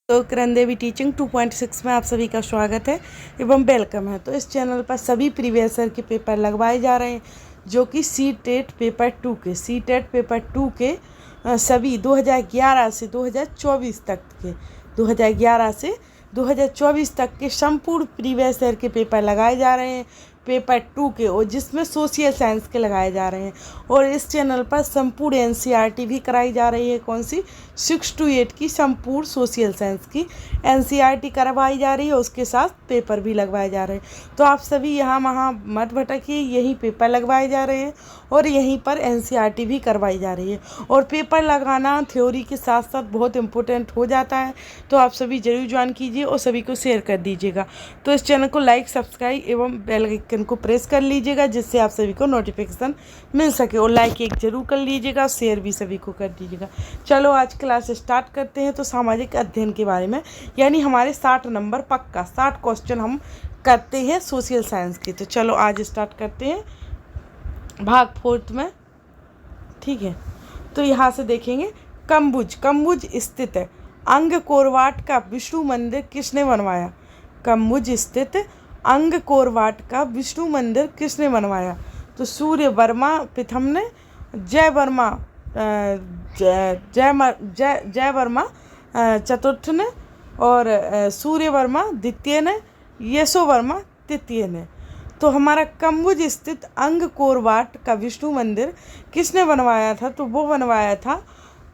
तो किरण देवी टीचिंग 2.6 में आप सभी का स्वागत है एवं वेलकम है। तो इस चैनल पर सभी प्रीवियस ईयर के पेपर लगवाए जा रहे हैं जो कि सी टेट पेपर 2 के सभी 2011 से 2024 तक के 2011 से 2024 तक के संपूर्ण प्रीवियस ईयर के पेपर लगाए जा रहे हैं पेपर 2 के, और जिसमें सोशल साइंस के लगाए जा रहे हैं। और इस चैनल पर संपूर्ण एनसीईआरटी भी कराई जा रही है। कौन सी? 6 to 8 की संपूर्ण सोशल साइंस की एनसीईआरटी करवाई जा रही है, उसके साथ पेपर भी लगवाए जा रहे हैं। तो आप सभी यहाँ वहाँ मत भटकिए, यही पेपर लगवाए जा रहे हैं और यहीं पर एनसीईआरटी भी करवाई जा रही है। और पेपर लगाना थ्योरी के साथ साथ बहुत इम्पोर्टेंट हो जाता है, तो आप सभी जरूर ज्वाइन कीजिए और सभी को शेयर कर दीजिएगा। तो इस चैनल को लाइक, सब्सक्राइब एवं बेल आइकन को प्रेस कर लीजिएगा, जिससे आप सभी को नोटिफिकेशन मिल सके। और लाइक एक जरूर कर लीजिएगा, शेयर भी सभी को कर दीजिएगा। चलो आज क्लास स्टार्ट करते हैं। तो सामाजिक अध्ययन के बारे में, यानी हमारे 60 नंबर पक्का 60 क्वेश्चन हम करते हैं सोशल साइंस के। तो चलो आज स्टार्ट करते हैं भाग 4 में। ठीक है, तो यहाँ से देखेंगे कम्बुज स्थित अंगकोरवाट का विष्णु मंदिर किसने बनवाया? कम्बुज स्थित अंगकोरवाट का विष्णु मंदिर किसने बनवाया? तो सूर्य वर्मा प्रथम ने, जय वर्मा चतुर्थ ने, और सूर्य वर्मा द्वितीय ने, यशो वर्मा तृतीय ने। तो हमारा कम्बुज स्थित अंगकोरवाट का विष्णु मंदिर किसने बनवाया था? तो वो बनवाया था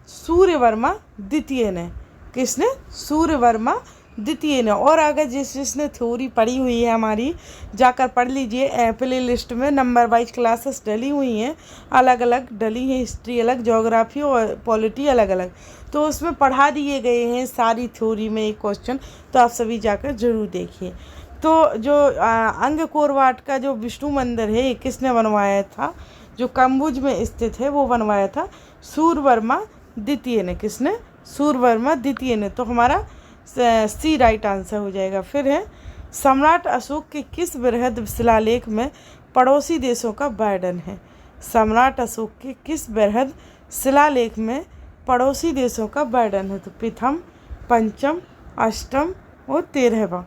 सूर्य वर्मा द्वितीय ने। किसने? सूर्य वर्मा द्वितीय ने। और अगर जिसने थ्योरी पढ़ी हुई है हमारी, जाकर पढ़ लीजिए। प्ले लिस्ट में नंबर वाइज क्लासेस डली हुई हैं, अलग अलग डली हैं, हिस्ट्री अलग, ज्योग्राफी और पॉलिटी अलग अलग। तो उसमें पढ़ा दिए गए हैं सारी थ्योरी में एक क्वेश्चन, तो आप सभी जाकर जरूर देखिए। तो जो अंगकोरवाट का जो विष्णु मंदिर है, ये किसने बनवाया था? जो कम्बुज में स्थित है वो बनवाया था सूर्य वर्मा द्वितीय ने। किसने? सूर्य वर्मा द्वितीय ने। तो हमारा सी राइट आंसर हो जाएगा। फिर है सम्राट अशोक के किस बृहद शिलालेख में पड़ोसी देशों का वर्णन है? सम्राट अशोक के किस बृहद शिलालेख में पड़ोसी देशों का वर्णन है? तो प्रथम, पंचम, अष्टम और 13वां।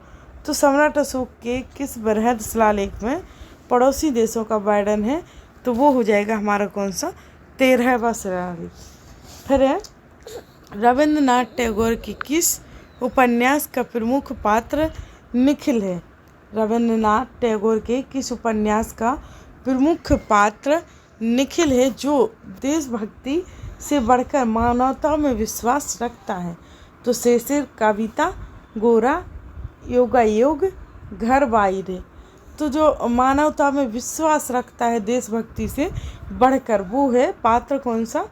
तो सम्राट अशोक के किस बृहद शिलालेख में पड़ोसी देशों का वर्णन है? तो वो हो जाएगा हमारा कौन सा? 13वां शिलालेख। फिर है रविंद्रनाथ टैगोर की किस उपन्यास का प्रमुख पात्र निखिल है? रविंद्रनाथ टैगोर के किस उपन्यास का प्रमुख पात्र निखिल है, जो देशभक्ति से बढ़कर मानवता में विश्वास रखता है? तो शेषर कविता, गोरा, योगायोग, घर बाइरे। तो जो मानवता में विश्वास रखता है देशभक्ति से बढ़कर, वो है पात्र कौन सा?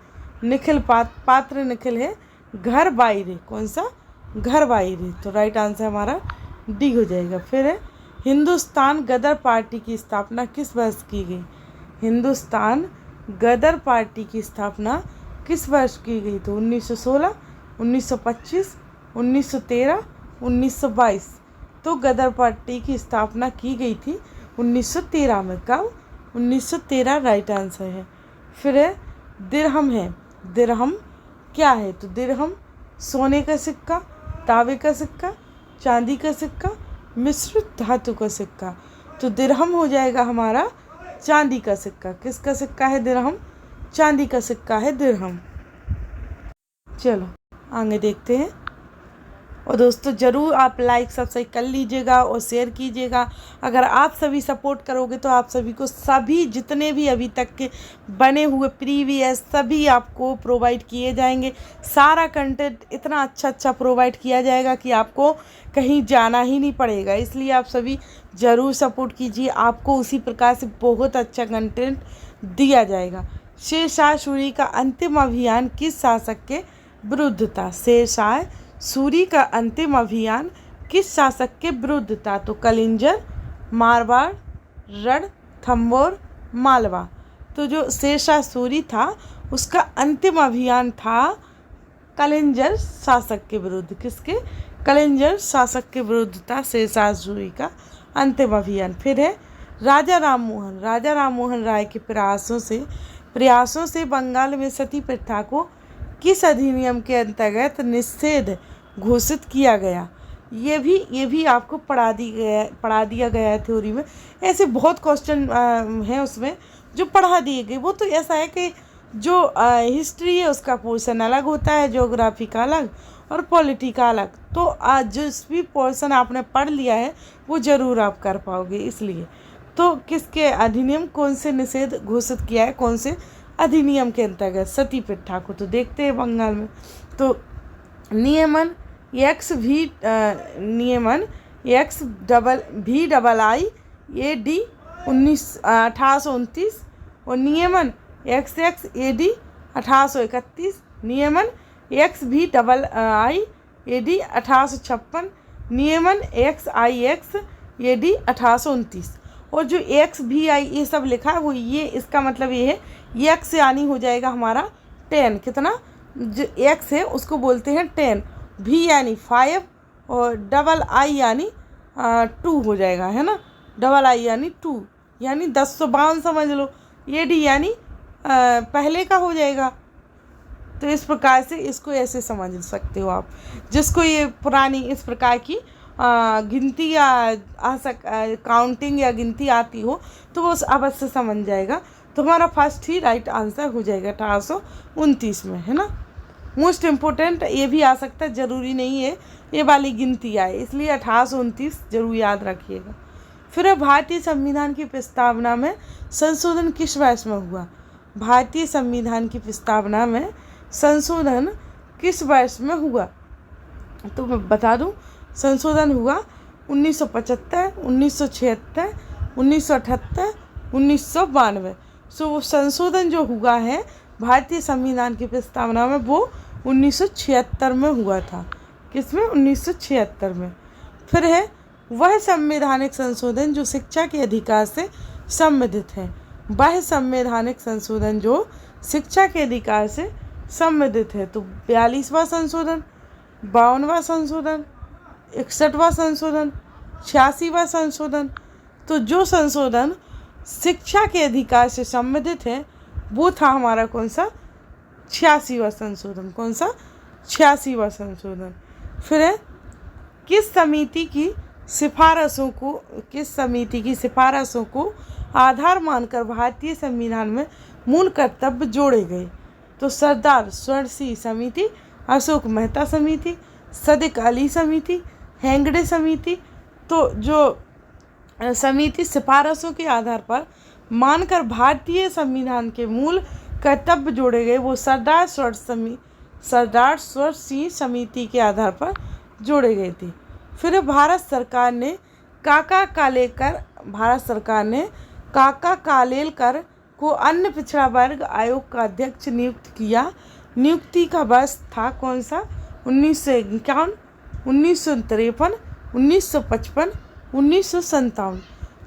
निखिल। पात्र निखिल है घर बाइरे। कौन सा? घर बाइरे। तो राइट आंसर हमारा डी हो जाएगा। फिर है हिंदुस्तान गदर पार्टी की स्थापना किस वर्ष की गई? हिंदुस्तान गदर पार्टी की स्थापना किस वर्ष की गई? तो 1916, 1925, 1913, 1922। तो गदर पार्टी की स्थापना की गई थी 1913 में। कब? 1913 राइट आंसर है। फिर है दिरहम क्या है? तो दिरहम सोने का सिक्का, तांबे का सिक्का, चांदी का सिक्का, मिश्रित धातु का सिक्का। तो दिरहम हो जाएगा हमारा चांदी का सिक्का। किसका सिक्का है दिरहम? चांदी का सिक्का है दिरहम। चलो आगे देखते हैं। और दोस्तों ज़रूर आप लाइक सब्सक्राइब कर लीजिएगा और शेयर कीजिएगा। अगर आप सभी सपोर्ट करोगे तो आप सभी को सभी जितने भी अभी तक के बने हुए प्रीवियस सभी आपको प्रोवाइड किए जाएंगे। सारा कंटेंट इतना अच्छा प्रोवाइड किया जाएगा कि आपको कहीं जाना ही नहीं पड़ेगा। इसलिए आप सभी ज़रूर सपोर्ट कीजिए, आपको उसी प्रकार से बहुत अच्छा कंटेंट दिया जाएगा। शेरशाह सूरी का अंतिम अभियान किस शासक के विरुद्ध था? शेरशाह सूरी का अंतिम अभियान किस शासक के विरुद्ध था? तो कलिंजर, मारवाड़, रणथंभौर, मालवा। तो जो शेरशाह सूरी था उसका अंतिम अभियान था कलिंजर शासक के विरुद्ध। किसके? कलिंजर शासक के विरुद्ध था शेरशाह सूरी का अंतिम अभियान। फिर है राजा राममोहन राय के प्रयासों से बंगाल में सती प्रथा को किस अधिनियम के अंतर्गत निषेध घोषित किया गया। ये भी आपको पढ़ा दिया गया है थ्योरी में। ऐसे बहुत क्वेश्चन हैं उसमें जो पढ़ा दिए गए। वो तो ऐसा है कि जो हिस्ट्री है उसका पोर्शन अलग होता है, ज्योग्राफी का अलग और पॉलिटी का अलग। तो आज जिस भी पोर्शन आपने पढ़ लिया है वो ज़रूर आप कर पाओगे। इसलिए तो किसके अधिनियम, कौन से निषेध घोषित किया है, कौन से अधिनियम के अंतर्गत? सती प्रथा को। तो देखते हैं बंगाल में। तो नियमन नियमन XVIII AD 1829 और नियमन XXAD 1831, नियमन XVIII AD 1856, नियमन XIX AD 1829। और जो XVI ये सब लिखा है वो ये इसका मतलब ये है, X यानी हो जाएगा हमारा 10। कितना? जो X है उसको बोलते हैं 10, V यानी 5 और I यानी 2 हो जाएगा, है ना। I यानी 2 यानी 1052 समझ लो। AD यानी पहले का हो जाएगा। तो इस प्रकार से इसको ऐसे समझ सकते हो आप। जिसको ये पुरानी इस प्रकार की गिनती या काउंटिंग या गिनती आती हो तो वो अवश्य समझ जाएगा। तो हमारा फर्स्ट ही राइट आंसर हो जाएगा 1829 में, है ना। मोस्ट इम्पोर्टेंट ये भी आ सकता है, ज़रूरी नहीं है ये वाली गिनती आए, इसलिए 1829 जरूर याद रखिएगा। फिर भारतीय संविधान की प्रस्तावना में संशोधन किस वर्ष में हुआ? भारतीय संविधान की प्रस्तावना में संशोधन किस वर्ष में हुआ? तो मैं बता दूं, संशोधन हुआ 1975, 1976, 1978, 1992। सो वो संशोधन जो हुआ है भारतीय संविधान की प्रस्तावना में वो 1976 में हुआ था। किसमें? 1976 में। फिर है वह संवैधानिक संशोधन जो शिक्षा के अधिकार से संबंधित है। वह संवैधानिक संशोधन जो शिक्षा के अधिकार से संबंधित है। तो 42वां संशोधन, 52वां संशोधन, 61वां संशोधन, 86वां संशोधन। तो जो संशोधन शिक्षा के अधिकार से संबंधित है वो था हमारा कौन सा? 86वां संशोधन। कौन सा? 86वां संशोधन। फिर है किस समिति की सिफारिशों को आधार मानकर भारतीय संविधान में मूल कर्तव्य जोड़े गए? तो सरदार स्वर्ण सिंह समिति, अशोक मेहता समिति, सदिक अली समिति, हेगड़े समिति। तो जो समिति सिफारिशों के आधार पर मानकर भारतीय संविधान के मूल कर्तव्य जोड़े गए वो सरदार स्वर्ण सिंह समिति के आधार पर जोड़े गए थे। फिर भारत सरकार ने काका कालेलकर को अन्य पिछड़ा वर्ग आयोग का अध्यक्ष नियुक्त किया। नियुक्ति का वर्ष था कौन सा? 1951, 1953, 1955, 1957।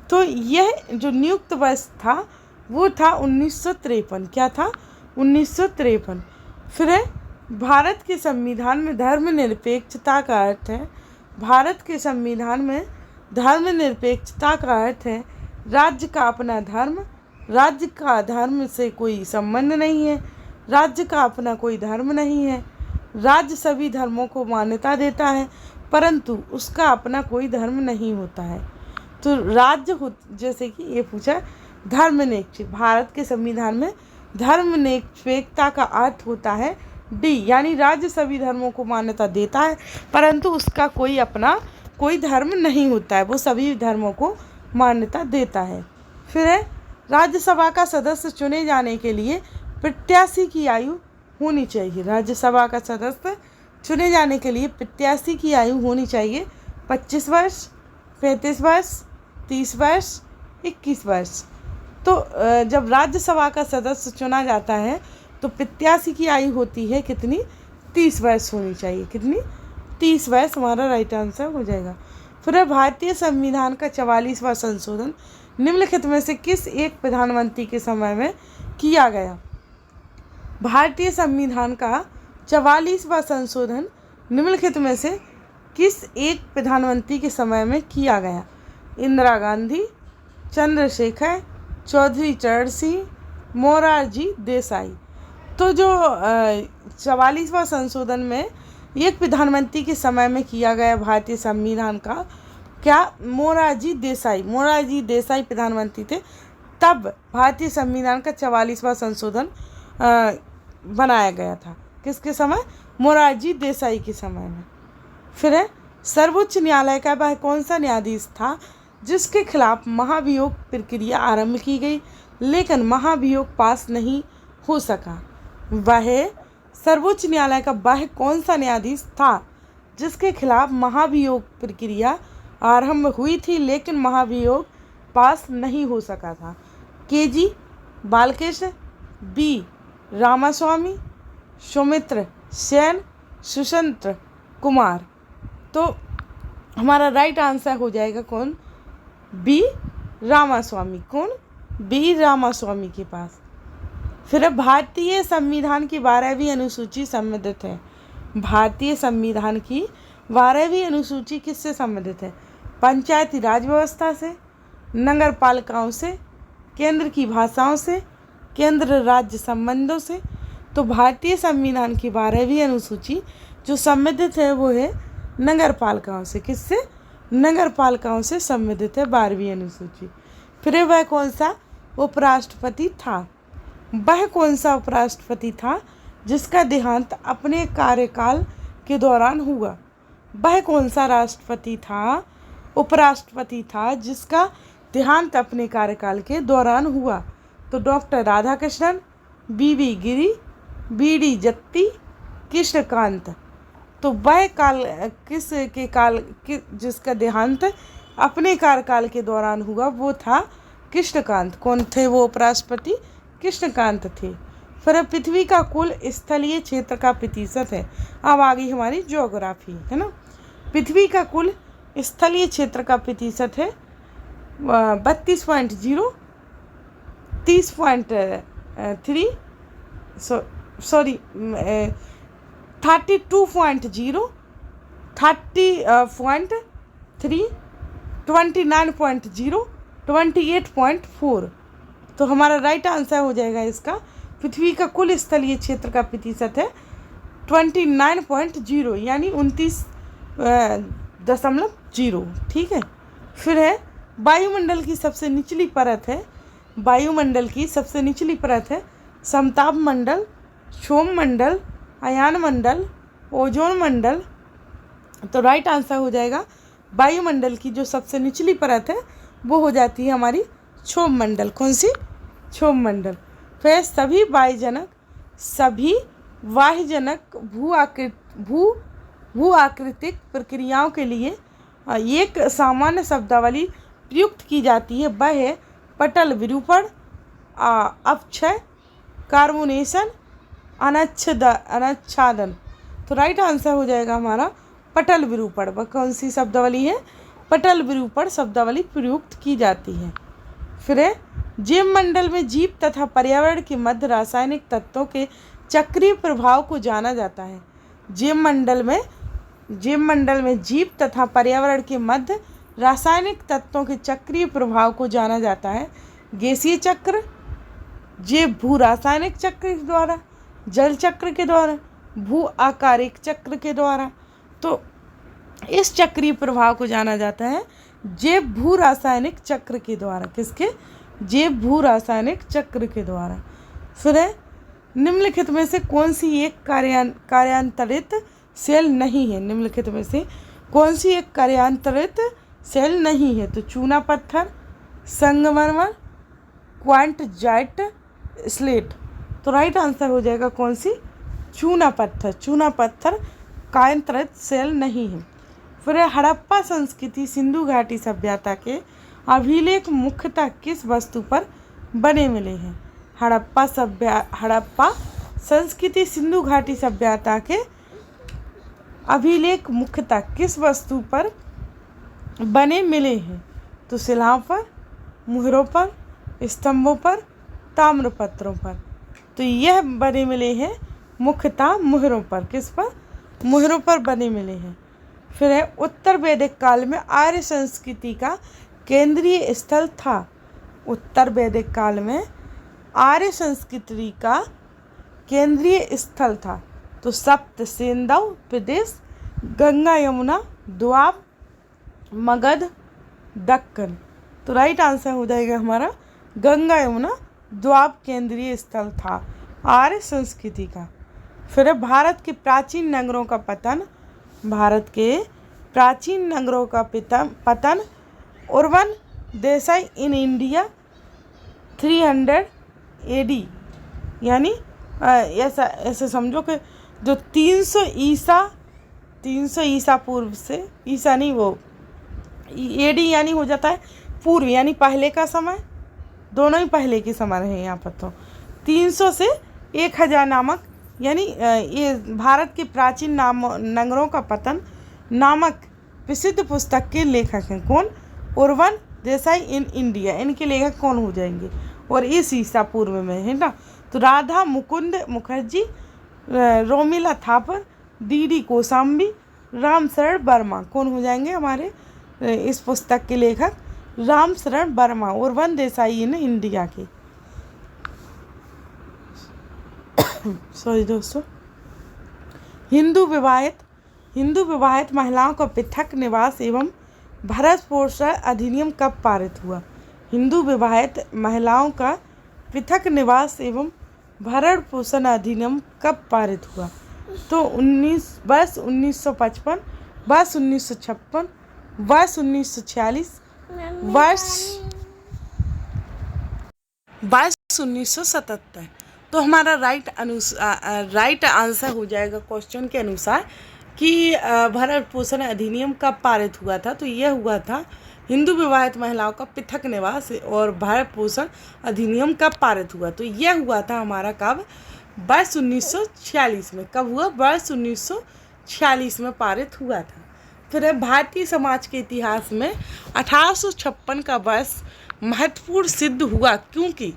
तो यह जो नियुक्त वर्ष था वो था 1953। क्या था? 1953। फिर भारत के संविधान में धर्मनिरपेक्षता का अर्थ है, भारत के संविधान में धर्मनिरपेक्षता का अर्थ है राज्य का अपना धर्म, राज्य का धर्म से कोई संबंध नहीं है, राज्य का अपना कोई धर्म नहीं है, राज्य सभी धर्मों को मान्यता देता है परंतु उसका अपना कोई धर्म नहीं होता है। तो राज्य जैसे कि ये पूछा धर्मनिरपेक्ष, भारत के संविधान में धर्मनिरपेक्षता का अर्थ होता है डी, यानी राज्य सभी धर्मों को मान्यता देता है परंतु उसका कोई अपना कोई धर्म नहीं होता है, वो सभी धर्मों को मान्यता देता है। फिर है राज्यसभा का सदस्य चुने जाने के लिए प्रत्याशी की आयु होनी चाहिए। राज्यसभा का सदस्य चुने जाने के लिए प्रत्याशी की आयु होनी चाहिए 25 वर्ष, 35 वर्ष, 30 वर्ष, 21 वर्ष। तो जब राज्यसभा का सदस्य चुना जाता है तो प्रत्याशी की आयु होती है कितनी? 30 वर्ष होनी चाहिए। कितनी? 30 वर्ष हमारा राइट आंसर हो जाएगा। फिर भारतीय संविधान का 44वां संशोधन निम्नलिखित में से किस एक प्रधानमंत्री के समय में किया गया? भारतीय संविधान का 44वां संशोधन निम्नलिखित में से किस एक प्रधानमंत्री के समय में किया गया? इंदिरा गांधी, चंद्रशेखर, चौधरी चरण सिंह, मोरारजी देसाई। तो जो 44वां संशोधन में एक प्रधानमंत्री के समय में किया गया भारतीय संविधान का क्या? मोरारजी देसाई प्रधानमंत्री थे, तब भारतीय संविधान का 44वां संशोधन बनाया गया था। किसके समय? मोरारजी देसाई के समय में। फिर है सर्वोच्च न्यायालय का वह कौन सा न्यायाधीश था जिसके खिलाफ महाभियोग प्रक्रिया आरंभ की गई लेकिन महाभियोग पास नहीं हो सका? वह सर्वोच्च न्यायालय का वह कौन सा न्यायाधीश था जिसके खिलाफ महाभियोग प्रक्रिया आरंभ हुई थी लेकिन महाभियोग पास नहीं हो सका था? के.जी. बालकृष्ण, बी. रामास्वामी, सौमित्र सेन, सुशंत कुमार। तो हमारा राइट आंसर हो जाएगा कौन? बी. रामास्वामी। कौन? बी. रामास्वामी के पास। फिर भारतीय संविधान की 12वीं अनुसूची संबंधित है। भारतीय संविधान की 12वीं अनुसूची किससे संबंधित है? पंचायती राज व्यवस्था से, नगर पालिकाओं से, केंद्र की भाषाओं से, केंद्र राज्य संबंधों से। तो भारतीय संविधान की 12वीं अनुसूची जो संबंधित है वो है नगर पालिकाओं से। किससे? नगर पालिकाओं से संबंधित है 12वीं अनुसूची। फिर वह कौन सा उपराष्ट्रपति था? वह कौन सा उपराष्ट्रपति था जिसका देहांत अपने कार्यकाल के दौरान हुआ? वह कौन सा राष्ट्रपति था, उपराष्ट्रपति था जिसका देहांत अपने कार्यकाल के दौरान हुआ? तो डॉक्टर राधाकृष्णन, बी.वी. गिरी, बी.डी. जत्ती, कृष्णकांत। तो वह जिसका देहांत अपने कार्यकाल के दौरान हुआ वो था कृष्णकांत। कौन थे वो उपराष्ट्रपति? कृष्णकांत थे। फिर पृथ्वी का कुल स्थलीय क्षेत्र का प्रतिशत है। अब आ गई हमारी ज्योग्राफी, है ना। पृथ्वी का कुल स्थलीय क्षेत्र का प्रतिशत है 32.0, 30.3 सॉरी 32.0, 30.3, 29.0, 28.4। तो हमारा राइट आंसर हो जाएगा इसका, पृथ्वी का कुल स्थलीय क्षेत्र का प्रतिशत है 29.0 यानी 29.0। ठीक है। फिर है वायुमंडल की सबसे निचली परत है। वायुमंडल की सबसे निचली परत है समताप मंडल, क्षोभ मंडल, अयान मंडल, ओजोन मंडल। तो राइट आंसर हो जाएगा वायुमंडल की जो सबसे निचली परत है वो हो जाती है हमारी क्षोभ मंडल। कौन सी? क्षोभ मंडल। फिर सभी वायुजनक भू आकृतिक प्रक्रियाओं के लिए एक सामान्य शब्दावली प्रयुक्त की जाती है। वह है पटल विरूपण, अपक्षय, कार्बोनेशन, अनच्छादन। तो राइट आंसर हो जाएगा हमारा पटल विरूपण। वह कौन सी शब्दावली है? पटल विरूपण शब्दावली प्रयुक्त की जाती है। फिर है जीव मंडल में जीव तथा पर्यावरण के मध्य रासायनिक तत्वों के चक्रीय प्रभाव को जाना जाता है। जीव मंडल में जीव तथा पर्यावरण के मध्य रासायनिक तत्वों के चक्रीय प्रभाव को जाना जाता है गैसीय चक्र, जीव भू रासायनिक चक्र के द्वारा, जल चक्र के द्वारा, भू आकारिक चक्र के द्वारा। तो इस चक्रीय प्रभाव को जाना जाता है जैव भू रासायनिक चक्र के द्वारा। किसके? जैव भू रासायनिक चक्र के द्वारा। फिर है निम्नलिखित में से कौन सी एक कार्यांतरित सेल नहीं है? निम्नलिखित में से कौन सी एक कार्यांतरित सेल नहीं है? तो चूना पत्थर, संगमरमर, क्वार्टजाइट, स्लेट। तो राइट आंसर हो जाएगा कौन सी? चूना पत्थर। चूना पत्थर कार्यांतरित सेल नहीं है। फिर हड़प्पा संस्कृति सिंधु घाटी सभ्यता के अभिलेख मुख्यतः किस वस्तु पर बने मिले हैं? हड़प्पा संस्कृति सिंधु घाटी सभ्यता के अभिलेख मुख्यतः किस वस्तु पर बने मिले हैं? तो शिलाओं पर, मुहरों पर, स्तंभों पर, ताम्रपत्रों पर। तो यह बने मिले हैं मुख्यतः मुहरों पर। किस पर? मुहरों पर बने मिले हैं। फिर है उत्तर वैदिक काल में आर्य संस्कृति का केंद्रीय स्थल था। उत्तर वैदिक काल में आर्य संस्कृति का केंद्रीय स्थल था। तो सप्त सेंधव प्रदेश, गंगा यमुना द्वाब, मगध, दक्कन। तो राइट आंसर हो जाएगा हमारा गंगा यमुना द्वाब केंद्रीय स्थल था आर्य संस्कृति का। फिर भारत के प्राचीन नगरों का पतन। भारत के प्राचीन नगरों का पतन उर्वन देसाई इन इंडिया 300 AD, यानी ऐसे समझो कि जो 300 ईसा पूर्व से, ईसा नहीं वो AD यानी हो जाता है पूर्व, यानी पहले का समय, दोनों ही पहले के समय है यहाँ पर। तो 300 से 1000 नामक, यानी ये भारत के प्राचीन नगरों का पतन नामक प्रसिद्ध पुस्तक के लेखक हैं कौन? उर्वन देसाई इन इंडिया। इनके लेखक कौन हो जाएंगे? और इस ईसा पूर्व में है ना। तो राधा मुकुंद मुखर्जी, रोमिला थापर, DD कोसाम्बी, रामशरण वर्मा कौन हो जाएंगे हमारे इस पुस्तक के लेखक? रामशरण वर्मा, उर्वन देसाई इन इंडिया के। सॉरी दोस्तों। हिंदू विवाहित महिलाओं का पृथक निवास एवं भरण पोषण अधिनियम कब पारित हुआ? हिंदू विवाहित महिलाओं का पृथक निवास एवं भरण पोषण अधिनियम कब पारित हुआ? तो 19 1955, 1956, 1946, 1977। तो हमारा राइट आंसर हो जाएगा क्वेश्चन के अनुसार कि भरण पोषण अधिनियम कब पारित हुआ था? तो यह हुआ था हिंदू विवाहित महिलाओं का पृथक निवास और भरण पोषण अधिनियम कब पारित हुआ? तो यह हुआ था हमारा कब? वर्ष 1946 में। कब हुआ? वर्ष 1946 में पारित हुआ था। फिर भारतीय समाज के इतिहास में 1856 का वर्ष महत्वपूर्ण सिद्ध हुआ, क्योंकि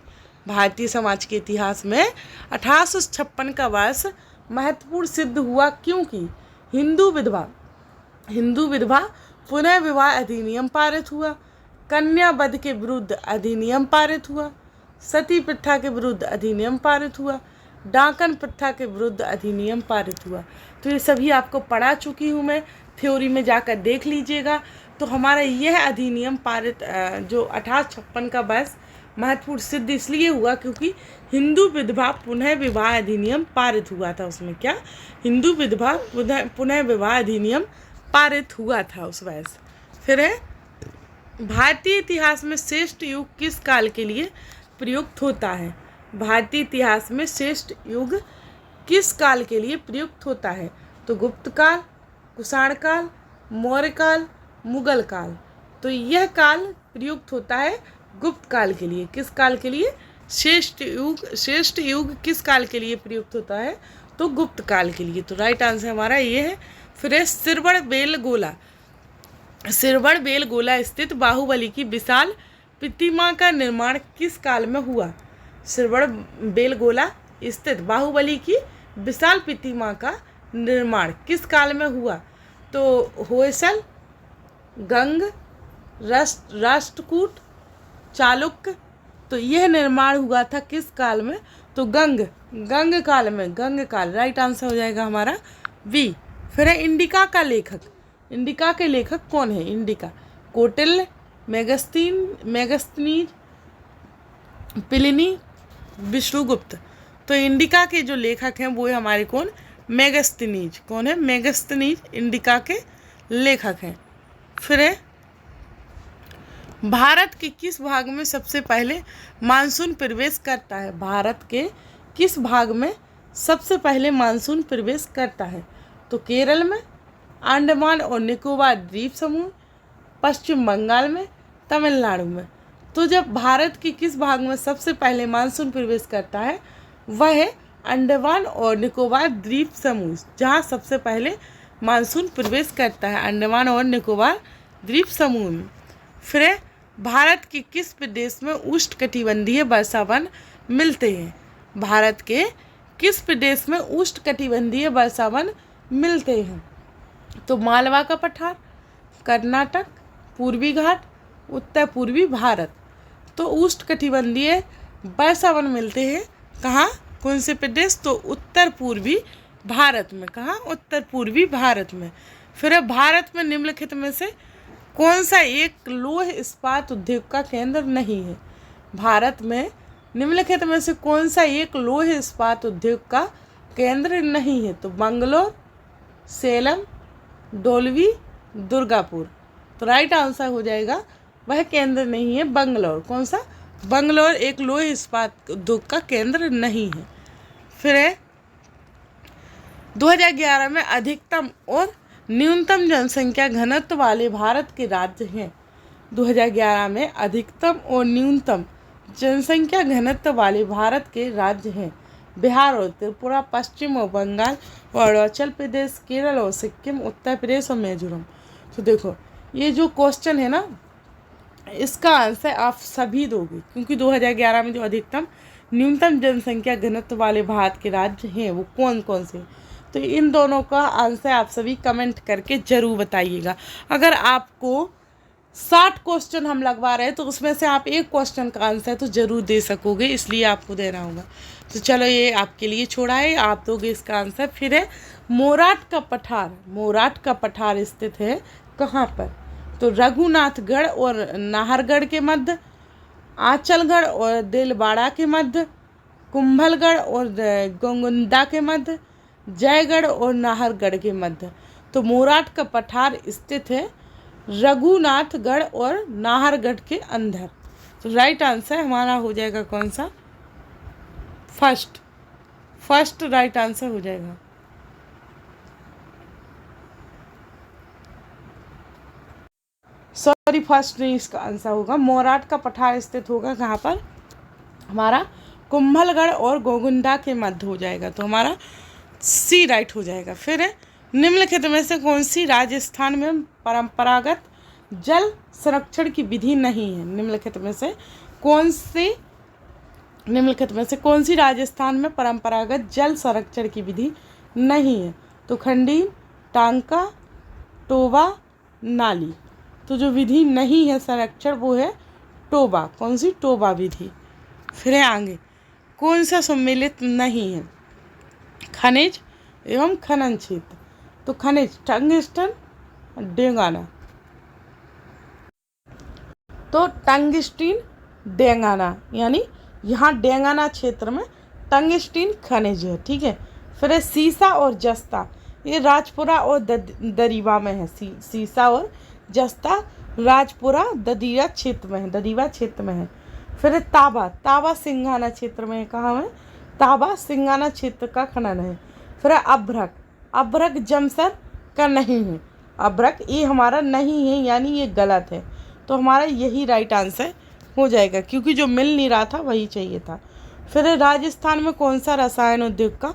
भारतीय समाज के इतिहास में 1856 का वर्ष महत्वपूर्ण सिद्ध हुआ क्योंकि हिंदू विधवा पुनः विवाह अधिनियम पारित हुआ, कन्या वध के विरुद्ध अधिनियम पारित हुआ, सती प्रथा के विरुद्ध अधिनियम पारित हुआ, डाकन प्रथा के विरुद्ध अधिनियम पारित हुआ। तो ये सभी आपको पढ़ा चुकी हूँ मैं, थ्योरी में जाकर देख लीजिएगा। तो हमारा यह अधिनियम पारित जो 1856 का वर्ष महत्वपूर्ण सिद्ध इसलिए हुआ क्योंकि हिंदू विधवा पुनः विवाह अधिनियम पारित हुआ था। उसमें क्या? हिंदू विधवा पुनः विवाह अधिनियम पारित हुआ था उस वर्ष। फिर है भारतीय इतिहास में श्रेष्ठ युग किस काल के लिए प्रयुक्त होता है? भारतीय इतिहास में श्रेष्ठ युग किस काल के लिए प्रयुक्त होता है? तो गुप्त काल, कुषाण काल, मौर्य काल, मुगल काल। तो यह काल प्रयुक्त होता है गुप्त काल के लिए। किस काल के लिए? श्रेष्ठ युग किस काल के लिए प्रयुक्त होता है? तो गुप्त काल के लिए। तो राइट आंसर हमारा ये है। फिर सिरवड़ बेलगोला स्थित बाहुबली की विशाल प्रतिमा का निर्माण किस काल में हुआ? सिरवड़ बेलगोला स्थित बाहुबली की विशाल प्रतिमा का निर्माण किस काल में हुआ? तो होयसल, गंग, राष्ट्रकूट, चालुक्य। तो यह निर्माण हुआ था किस काल में? तो गंग काल में, गंग काल। राइट आंसर हो जाएगा हमारा बी। फिर है इंडिका का लेखक। इंडिका के लेखक कौन है? Indica Kautilya, Megasthenes, Pliny, Vishnugupta. तो इंडिका के जो लेखक हैं वो है हमारे कौन? मेगस्थनीज। कौन है? मेगस्थनीज इंडिका के लेखक हैं। फिर है भारत के किस भाग में सबसे पहले मानसून प्रवेश करता है? भारत के किस भाग में सबसे पहले मानसून प्रवेश करता है? तो केरल में, अंडमान और निकोबार द्वीप समूह, पश्चिम बंगाल में, तमिलनाडु में। तो जब भारत के किस भाग में सबसे पहले मानसून प्रवेश करता है वह है अंडमान और निकोबार द्वीप समूह, जहाँ सबसे पहले मानसून प्रवेश करता है अंडमान और निकोबार द्वीप समूह में। फिर भारत के किस प्रदेश में उष्णकटिबंधीय वर्षावन मिलते हैं? भारत के किस प्रदेश में उष्णकटिबंधीय वर्षावन मिलते हैं? तो मालवा का पठार, कर्नाटक, पूर्वी घाट, उत्तर पूर्वी भारत। तो उष्णकटिबंधीय वर्षावन मिलते हैं कहाँ? कौन से प्रदेश? तो उत्तर पूर्वी भारत में। कहाँ? उत्तर पूर्वी भारत में। फिर है भारत में निम्नलिखित में से कौन सा एक लौह इस्पात उद्योग का केंद्र नहीं है? भारत में निम्नलिखित में से कौन सा एक लौह इस्पात उद्योग का केंद्र नहीं है? तो बंगलोर, सेलम, डोलवी, दुर्गापुर। तो राइट आंसर हो जाएगा वह केंद्र नहीं है बंगलोर। कौन सा? बंगलोर एक लौह इस्पात उद्योग का केंद्र नहीं है। फिर है 2011 में अधिकतम और न्यूनतम जनसंख्या घनत्व वाले भारत के राज्य हैं। 2011 में अधिकतम और न्यूनतम जनसंख्या घनत्व वाले भारत के राज्य हैं। बिहार और त्रिपुरा, पश्चिम और बंगाल और अरुणाचल प्रदेश, केरल और सिक्किम, उत्तर प्रदेश और मिजोरम। तो देखो ये जो क्वेश्चन है ना, इसका आंसर आप सभी दोगे, क्योंकि 2011 में जो अधिकतम न्यूनतम जनसंख्या घनत्व वाले भारत के राज्य हैं वो कौन कौन से। तो इन दोनों का आंसर आप सभी कमेंट करके ज़रूर बताइएगा। अगर आपको 60 क्वेश्चन हम लगवा रहे हैं तो उसमें से आप एक क्वेश्चन का आंसर तो ज़रूर दे सकोगे, इसलिए आपको देना होगा। तो चलो ये आपके लिए छोड़ा है, आप दोगे इसका आंसर। फिर है मोराट का पठार। मोराट का पठार स्थित है कहाँ पर? तो रघुनाथगढ़ और नाहरगढ़ के मध्य, आंचलगढ़ और दिलवाड़ा के मध्य, कुंभलगढ़ और गोंगुंदा के मध्य, जयगढ़ और नाहरगढ़ के मध्य। तो मोराट का पठार स्थित है रघुनाथगढ़ और नाहरगढ़ के अंदर। तो राइट आंसर हमारा हो जाएगा कौन सा? फर्स्ट राइट आंसर हो जाएगा। सॉरी, फर्स्ट नहीं, इसका आंसर होगा मोराट का पठार स्थित होगा कहाँ पर? हमारा कुंभलगढ़ और गोगुंडा के मध्य हो जाएगा। तो हमारा सी राइट हो जाएगा। फिर है निम्नलिखित में से कौन सी राजस्थान में परंपरागत जल संरक्षण की विधि नहीं है? निम्नलिखित में से कौन सी राजस्थान में परंपरागत जल संरक्षण की विधि नहीं है? तो खंडीर, टांका, टोबा, नाली। तो जो विधि नहीं है संरक्षण वो है टोबा। कौन सी? टोबा विधि। फिर है आगे कौन सा सम्मिलित नहीं है? खनिज एवं खनन क्षेत्र। तो खनिज टंगस्टन, डेंगाना। तो टंगस्टीन, डेंगाना, यानी यहाँ डेंगाना क्षेत्र में टंगस्टीन खनिज है। ठीक है। फिर है सीसा और जस्ता। ये राजपुरा और दरीवा में है। सीसा और जस्ता राजपुरा ददीवा क्षेत्र में है। फिर है ताबा सिंघाना क्षेत्र में है। कहाँ में? ताबा सिंघाना क्षेत्र का खनन है। फिर है अभ्रक जमसर का नहीं है। अभ्रक ये हमारा नहीं है, यानी ये गलत है। तो हमारा यही राइट आंसर हो जाएगा, क्योंकि जो मिल नहीं रहा था वही चाहिए था। फिर है राजस्थान में कौन सा रसायन उद्योग का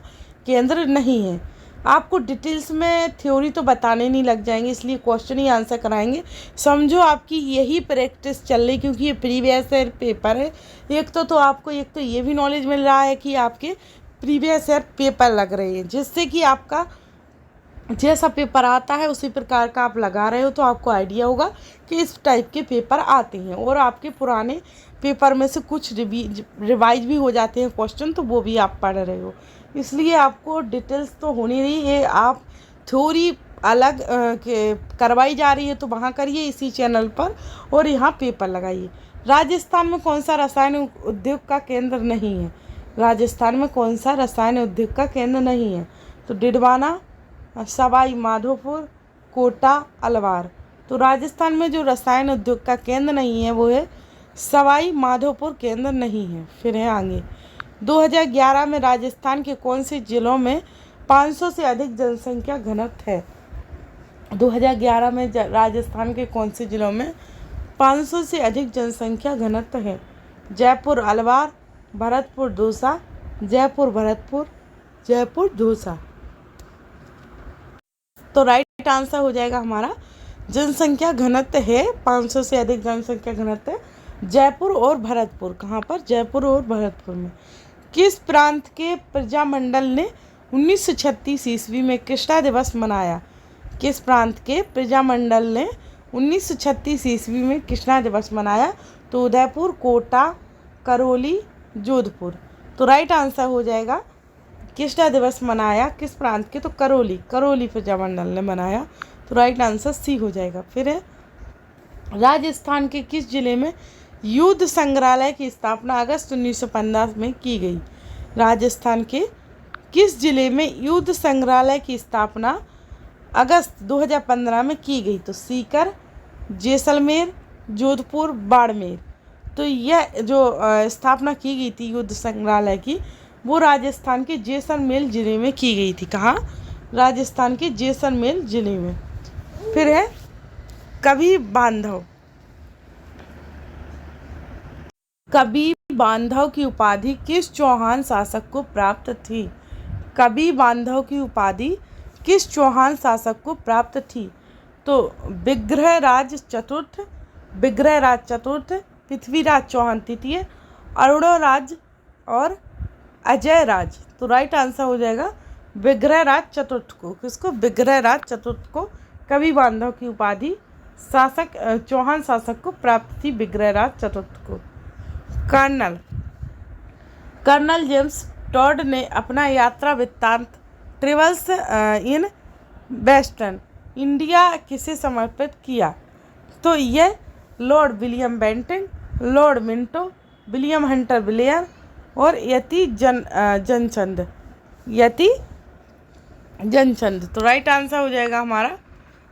केंद्र नहीं है? आपको डिटेल्स में थ्योरी तो बताने नहीं लग जाएंगे, इसलिए क्वेश्चन ही आंसर कराएंगे। समझो आपकी यही प्रैक्टिस चल रही, क्योंकि ये प्रीवियस ईयर पेपर है। एक तो आपको ये भी नॉलेज मिल रहा है कि आपके प्रीवियस ईयर पेपर लग रहे हैं, जिससे कि आपका जैसा पेपर आता है उसी प्रकार का आप लगा रहे हो, तो आपको आइडिया होगा कि इस टाइप के पेपर आते हैं। और आपके पुराने पेपर में से कुछ रिवाइज भी हो जाते हैं क्वेश्चन, तो वो भी आप पढ़ रहे हो। इसलिए आपको डिटेल्स तो होनी नहीं है, आप थ्योरी अलग करवाई जा रही है तो वहाँ करिए इसी चैनल पर, और यहाँ पेपर लगाइए। राजस्थान में कौन सा रसायन उद्योग का केंद्र नहीं है? राजस्थान में कौन सा रसायन उद्योग का केंद्र नहीं है? तो डिडवाना, सवाई माधोपुर, कोटा, अलवार। तो राजस्थान में जो रसायन उद्योग का केंद्र नहीं है वो है सवाई माधोपुर केंद्र नहीं है। फिर है आगे 2011 में राजस्थान के कौन से जिलों में 500 से अधिक जनसंख्या घनत्व है? 2011 में राजस्थान के कौन से जिलों में 500 से अधिक जनसंख्या घनत्व है? जयपुर, अलवार, भरतपुर, दौसा, जयपुर, भरतपुर, जयपुर, दौसा। तो राइट आंसर हो जाएगा हमारा जनसंख्या घनत्व है 500 से अधिक जनसंख्या घनत्व जयपुर और भरतपुर। कहाँ पर? जयपुर और भरतपुर में। किस प्रांत के प्रजामंडल ने 1936 ईस्वी में कृष्णा दिवस मनाया? किस प्रांत के प्रजामंडल ने 1936 ईस्वी में कृष्णा दिवस मनाया? तो उदयपुर, कोटा, करौली, जोधपुर। तो राइट आंसर हो जाएगा किसका दिवस मनाया किस प्रांत के, तो करौली, करौली पे जवाहरलाल ने मनाया। तो राइट आंसर सी हो जाएगा। फिर है राजस्थान के किस जिले में युद्ध संग्रहालय की स्थापना अगस्त 1915 में की गई। राजस्थान के किस जिले में युद्ध संग्रहालय की स्थापना अगस्त 2015 में की गई, तो सीकर, जैसलमेर, जोधपुर, बाड़मेर। तो यह जो स्थापना की गई थी युद्ध संग्रहालय की, वो राजस्थान के जैसलमेर जिले में की गई थी। कहाँ? राजस्थान के जैसलमेर जिले में। फिर है कवि बांधव। कवि बांधव की उपाधि किस चौहान शासक को प्राप्त थी? कवि बांधव की उपाधि किस चौहान शासक को प्राप्त थी? तो विग्रहराज चतुर्थ, विग्रहराज चतुर्थ, पृथ्वीराज चौहान तृतीय, अरुणोराज और अजय राज। तो राइट आंसर हो जाएगा विग्रहराज चतुर्थ को। किसको? विग्रहराज चतुर्थ को कवि बांधव की उपाधि शासक चौहान शासक को प्राप्त थी, विग्रहराज चतुर्थ को। कर्नल जेम्स टॉड ने अपना यात्रा वृत्तांत ट्रेवल्स इन वेस्टर्न इंडिया किसे समर्पित किया? तो यह Lord William Bentinck, Lord Minto, William Hunter Blair और यति जनचंद, यति जनचंद। तो राइट आंसर हो जाएगा हमारा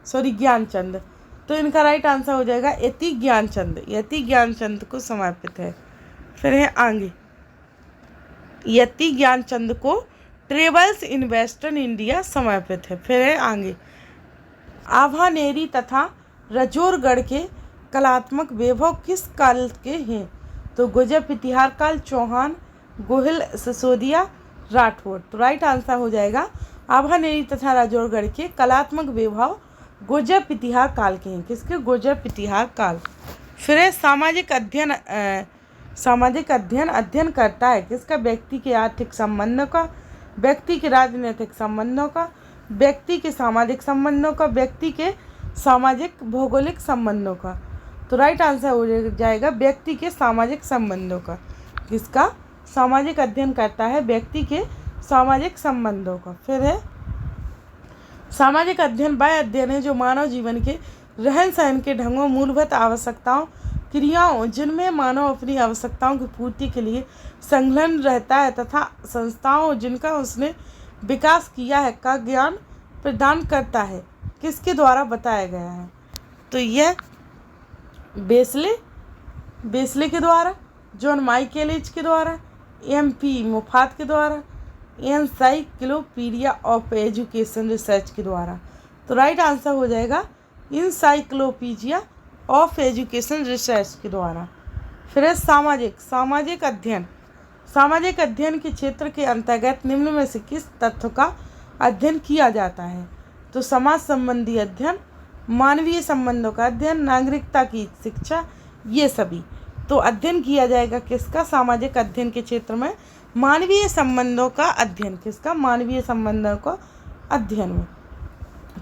ज्ञानचंद। तो इनका राइट आंसर हो जाएगा यति ज्ञानचंद, यति ज्ञानचंद को समर्पित है। फिर है आगे, यति ज्ञानचंद को ट्रेवल्स इन वेस्टर्न इंडिया समर्पित है। फिर है आगे, आभानेरी तथा राजौरगढ़ के कलात्मक वैभव किस काल के हैं? तो गुजर इतिहास काल, चौहान, गोहिल, सिसोदिया, राठौर। तो राइट आंसर हो जाएगा आभानेरी तथा राजौरगढ़ के कलात्मक वैभव गुर्जर इतिहास काल के हैं। किसके? गुर्जर इतिहास काल। फिर है सामाजिक अध्ययन। सामाजिक अध्ययन करता है किसका? व्यक्ति के आर्थिक संबंधों का, व्यक्ति के राजनीतिक संबंधों का, व्यक्ति के सामाजिक संबंधों का, व्यक्ति के सामाजिक भौगोलिक संबंधों का। तो राइट आंसर हो जाएगा व्यक्ति के सामाजिक संबंधों का। किसका? सामाजिक अध्ययन करता है व्यक्ति के सामाजिक संबंधों का। फिर है सामाजिक अध्ययन वह अध्ययन है जो मानव जीवन के रहन सहन के ढंगों, मूलभूत आवश्यकताओं, क्रियाओं जिनमें मानव अपनी आवश्यकताओं की पूर्ति के लिए संलग्न रहता है तथा संस्थाओं जिनका उसने विकास किया है का ज्ञान प्रदान करता है। किसके द्वारा बताया गया है? तो यह बेसले के द्वारा, जॉन माइकेलिज के द्वारा, MP मुफात के द्वारा, एनसाइक्लोपीडिया ऑफ एजुकेशन रिसर्च के द्वारा। तो राइट आंसर हो जाएगा एनसाइक्लोपीडिया ऑफ एजुकेशन रिसर्च के द्वारा। फिर है सामाजिक अध्ययन। सामाजिक अध्ययन के क्षेत्र के अंतर्गत निम्न में से किस तत्व का अध्ययन किया जाता है? तो समाज संबंधी अध्ययन, मानवीय संबंधों का अध्ययन, नागरिकता की शिक्षा, ये सभी। तो अध्ययन किया जाएगा किसका? सामाजिक अध्ययन के क्षेत्र में मानवीय संबंधों का अध्ययन। किसका? मानवीय संबंधों का अध्ययन में।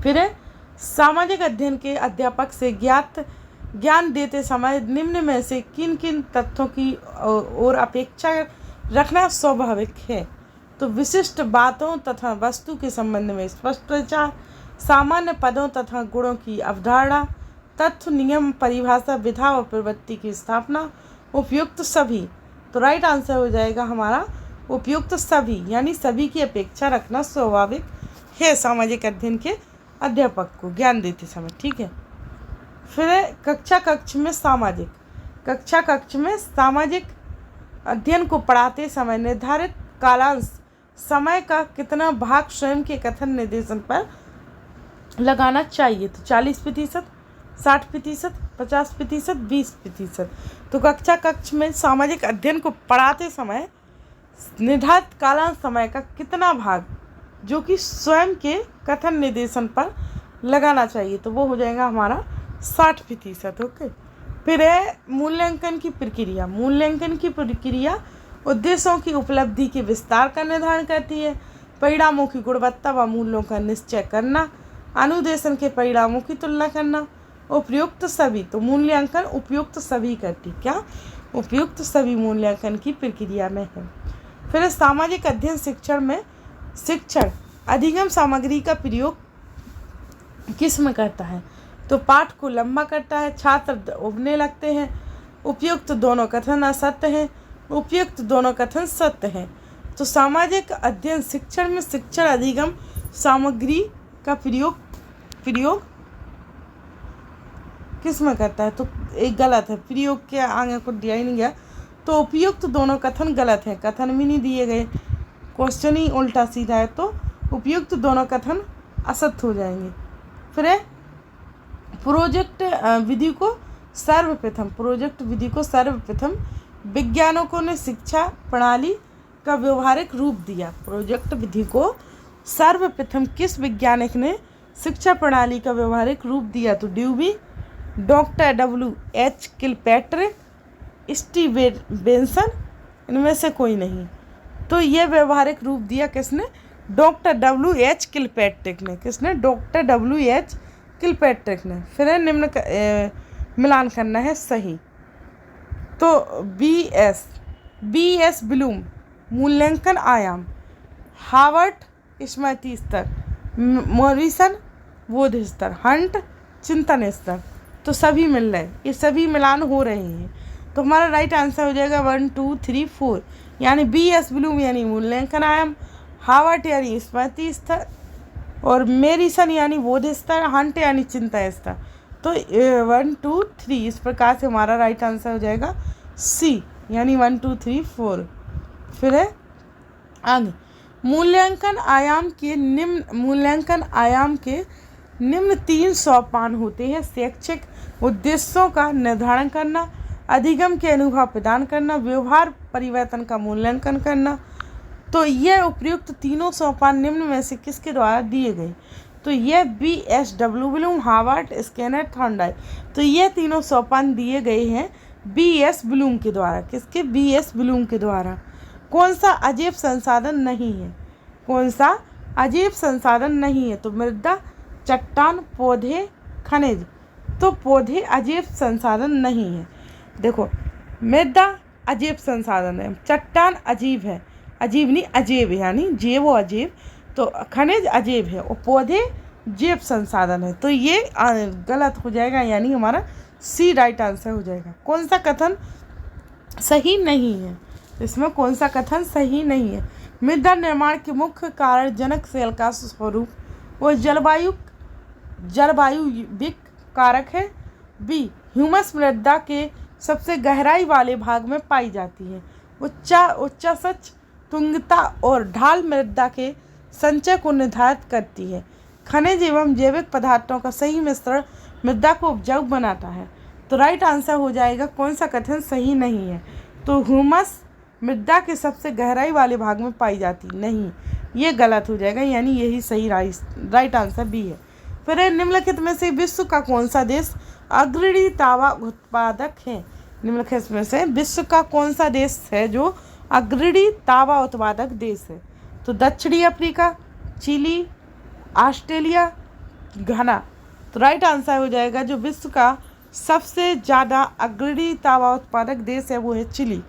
फिर है सामाजिक अध्ययन के अध्यापक से ज्ञान देते समय निम्न में से किन किन तथ्यों की ओर अपेक्षा रखना स्वाभाविक है? तो विशिष्ट बातों तथा वस्तु के संबंध में स्पष्ट विचार, सामान्य पदों तथा गुणों की अवधारणा, तथ्य, नियम, परिभाषा, विधा और प्रवृत्ति की स्थापना, उपयुक्त सभी। तो राइट आंसर हो जाएगा हमारा उपयुक्त सभी, यानी सभी की अपेक्षा रखना स्वाभाविक है सामाजिक अध्ययन के अध्यापक को ज्ञान देते समय। ठीक है। फिर कक्षा कक्ष में सामाजिक अध्ययन को पढ़ाते समय निर्धारित कालांश समय का कितना भाग स्वयं के कथन निर्देशन पर लगाना चाहिए? तो 40%, 60%, 50%, 20%। तो कक्षा कक्ष में सामाजिक अध्ययन को पढ़ाते समय निर्धारित कालांश समय का कितना भाग जो कि स्वयं के कथन निर्देशन पर लगाना चाहिए? तो वो हो जाएगा हमारा 60%। ओके। फिर है मूल्यांकन की प्रक्रिया। मूल्यांकन की प्रक्रिया उद्देश्यों की उपलब्धि के विस्तार का निर्धारण करती है, परिणामों की गुणवत्ता व मूल्यों का निश्चय करना, अनुदेशन के परिणामों की तुलना करना, उपयुक्त सभी। तो मूल्यांकन उपयुक्त सभी करती, क्या? उपयुक्त सभी मूल्यांकन की प्रक्रिया में है। फिर सामाजिक अध्ययन शिक्षण में शिक्षण अधिगम सामग्री का प्रयोग किस में करता है? तो पाठ को लंबा करता है, छात्र उबने लगते हैं, उपयुक्त दोनों कथन असत्य हैं, उपयुक्त दोनों कथन सत्य हैं। तो सामाजिक अध्ययन शिक्षण में शिक्षण अधिगम सामग्री का प्रयोग किस में करता है? तो एक गलत है, प्रयोग के आगे को दिया ही नहीं गया, तो उपयुक्त दोनों कथन गलत है, कथन भी नहीं दिए गए, क्वेश्चन ही उल्टा सीधा है, तो उपयुक्त दोनों कथन असत्य हो जाएंगे। फिर है प्रोजेक्ट विधि को सर्वप्रथम वैज्ञानिकों ने शिक्षा प्रणाली का व्यवहारिक रूप दिया। प्रोजेक्ट विधि को सर्वप्रथम किस वैज्ञानिक ने शिक्षा प्रणाली का व्यवहारिक रूप दिया? तो ड्यूबी, डॉक्टर W.H. किलपैट्रिक, स्टीवेंसन, इनमें से कोई नहीं। तो ये व्यवहारिक रूप दिया किसने? Doctor W.H. किलपैट्रिक ने। किसने? Doctor W.H. किलपैट्रिक ने। फिर निम्न मिलान करना है सही। तो B.S. ब्लूम मूल्यांकन आयाम, हार्वर्ड स्मृति स्तर, मॉरिसन बोध स्तर, हंट चिंतन स्तर। तो सभी मिल रहे, ये सभी मिलान हो रहे हैं। तो हमारा राइट आंसर हो जाएगा 1 2 3 4, यानी B.S. ब्लूम यानी मूल्यांकन आयाम, हार्वर्ड यानी स्मृति स्तर, और मेरिसन यानी बोध स्तर, हंट यानी चिंता स्तर। तो 1 2 3 इस प्रकार से हमारा राइट आंसर हो जाएगा C, यानी 1 2 3 4। फिर है आगे मूल्यांकन आयाम के निम्न 3 सोपान होते हैं। शैक्षिक उद्देश्यों का निर्धारण करना, अधिगम के अनुभव प्रदान करना, व्यवहार परिवर्तन का मूल्यांकन करना। तो यह उपयुक्त तीनों सोपान निम्न में से किसके द्वारा दिए गए? तो यह B.S. Bloom, Harvard, Skinner, Thorndike. तो ये तीनों सोपान दिए गए हैं B.S. ब्लूम के द्वारा। किसके? B.S. ब्लूम के द्वारा। कौन सा अजैव संसाधन नहीं है? कौन सा अजैव संसाधन नहीं है? तो मृदा, चट्टान, पौधे, खनिज। तो पौधे अजैव संसाधन नहीं है। देखो, मृदा अजैव संसाधन है, चट्टान अजीब है, अजीब नहीं अजैव, यानी जैव व अजैव। तो खनिज अजैव है और पौधे जैव संसाधन है। तो ये गलत हो जाएगा, यानी हमारा C राइट आंसर हो जाएगा। कौन सा कथन सही नहीं है? इसमें कौन सा कथन सही नहीं है? मृदा निर्माण के मुख्य कारण जनक सेल का स्वरूप वो जलवायुविक कारक है। B. ह्यूमस मृदा के सबसे गहराई वाले भाग में पाई जाती है। उच्चासच, तुंगता और ढाल मृदा के संचय को निर्धारित करती है। खनिज एवं जैविक पदार्थों का सही मिश्रण मृदा को उपजाऊ बनाता है। तो राइट आंसर हो जाएगा कौन सा कथन सही नहीं है? तो ह्यूमस मृदा के सबसे गहराई वाले भाग में पाई जाती नहीं, ये गलत हो जाएगा, यानी यही सही राइट आंसर B है। फिर निम्नलिखित में से विश्व का कौन सा देश अग्रणी तांबा उत्पादक है? निम्नलिखित में से विश्व का कौन सा देश है जो अग्रणी तांबा उत्पादक देश है? तो दक्षिणी अफ्रीका, चिली, ऑस्ट्रेलिया, घाना। तो राइट आंसर हो जाएगा जो विश्व का सबसे ज़्यादा अग्रणी तांबा उत्पादक देश है वो है चिली।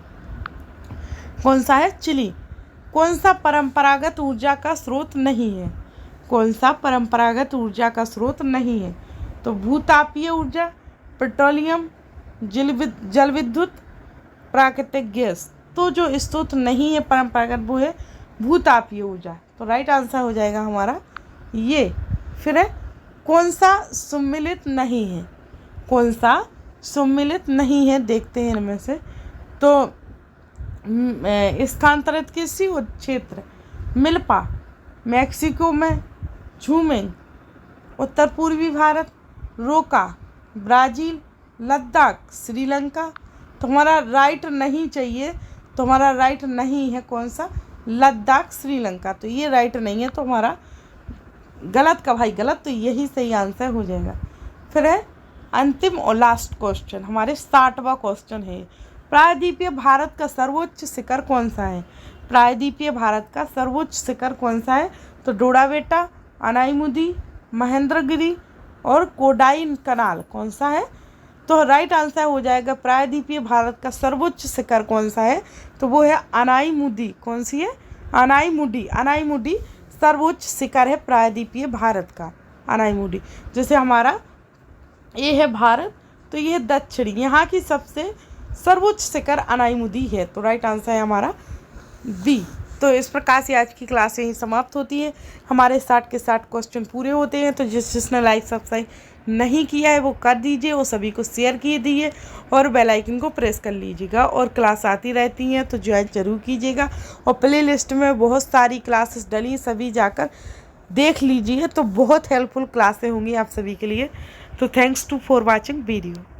कौन सा है? चिली। कौन सा परंपरागत ऊर्जा का स्रोत नहीं है? कौन सा परंपरागत ऊर्जा का स्रोत नहीं है? तो भूतापीय ऊर्जा, पेट्रोलियम, जल विद्युत, प्राकृतिक गैस। तो जो स्रोत नहीं है परंपरागत वो है भूतापीय ऊर्जा। तो राइट आंसर हो जाएगा हमारा ये। फिर है कौन सा सम्मिलित नहीं है? कौन सा सम्मिलित नहीं है? देखते हैं इनमें से। तो स्थानांतरित कृषि क्षेत्र, मिल्पा मैक्सिको में, झूमिंग उत्तर पूर्वी भारत, रोका ब्राज़ील, लद्दाख श्रीलंका। तो हमारा राइट नहीं चाहिए, तो हमारा राइट नहीं है कौन सा? लद्दाख श्रीलंका। तो ये राइट नहीं है, तो हमारा गलत का भाई गलत, तो यही सही आंसर हो जाएगा। फिर है अंतिम और लास्ट क्वेश्चन, हमारे 60वां क्वेश्चन है। प्रायद्वीपीय भारत का सर्वोच्च शिखर कौन सा है? प्रायद्वीपीय भारत का सर्वोच्च शिखर कौन सा है? तो डोडाबेटा, अनाईमुदी, महेंद्रगिरी और कोडाइन कनाल। कौन सा है? तो राइट आंसर हो जाएगा प्रायद्वीपीय भारत का सर्वोच्च शिखर कौन सा है? तो वो है अनाईमुदी। कौन सी है? अनाईमुदी। अनाईमुदी सर्वोच्च शिखर है प्रायद्वीपीय भारत का, अनाईमुडी। जैसे हमारा ये है भारत, तो ये दक्षिणी, यहाँ की सबसे सर्वोच्च शिखर अनाईमुदी है। तो राइट आंसर है हमारा बी। तो इस प्रकार से आज की क्लास यहीं समाप्त होती है। हमारे 60 के 60 क्वेश्चन पूरे होते हैं। तो जिसने लाइक सब्सक्राइब नहीं किया है वो कर दीजिए, और सभी को शेयर किए दीजिए, और बेल आइकन को प्रेस कर लीजिएगा। और क्लास आती रहती हैं तो ज्वाइन जरूर कीजिएगा, और प्ले लिस्ट में बहुत सारी क्लासेस डली, सभी जाकर देख लीजिए। तो बहुत हेल्पफुल क्लासें होंगी आप सभी के लिए। तो थैंक्स फॉर वॉचिंग वीडियो।